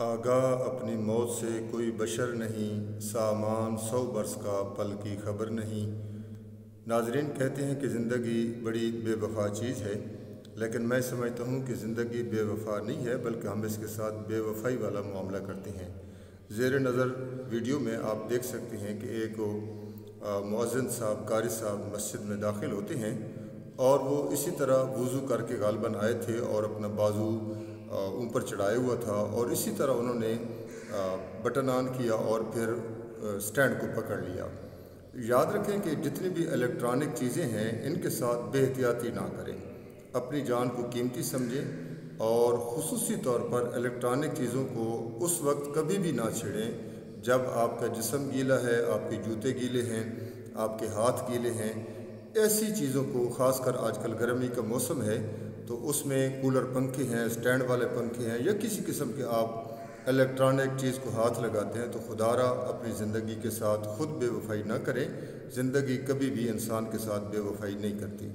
آگاہ اپنی موت سے کوئی بشر نہیں، سامان 100 برس کا پل کی خبر نہیں۔ ناظرین، کہتے ہیں کہ زندگی بڑی بے وفا چیز ہے، لیکن میں سمجھتا ہوں کہ زندگی بے وفا نہیں ہے، بلکہ ہم اس کے ساتھ بے وفائی والا معاملہ کرتے ہیں۔ زیر نظر ویڈیو میں آپ دیکھ سکتے ہیں کہ ایک مؤذن صاحب، قاری صاحب مسجد میں داخل ہوتے ہیں اور وہ اسی طرح وضو کر کے غالباً آئے تھے اور اپنا بازو اوپر چڑھائے ہوا تھا، اور اسی طرح انہوں نے بٹن آن کیا اور پھر سٹینڈ کو پکڑ لیا۔ یاد رکھیں کہ جتنی بھی الیکٹرانک چیزیں ہیں ان کے ساتھ بے احتیاطی نہ کریں، اپنی جان کو قیمتی سمجھیں، اور خصوصی طور پر الیکٹرانک چیزوں کو اس وقت کبھی بھی نہ چھیڑیں جب آپ کا جسم گیلا ہے، آپ کے جوتے گیلے ہیں، آپ کے ہاتھ گیلے ہیں۔ ایسی چیزوں کو، خاص کر آج کل گرمی کا موسم ہے تو اس میں کولر پنکھے ہیں، سٹینڈ والے پنکھے ہیں، یا کسی قسم کے آپ الیکٹرانک چیز کو ہاتھ لگاتے ہیں تو خدا را اپنی زندگی کے ساتھ خود بے وفائی نہ کریں۔ زندگی کبھی بھی انسان کے ساتھ بے وفائی نہیں کرتی۔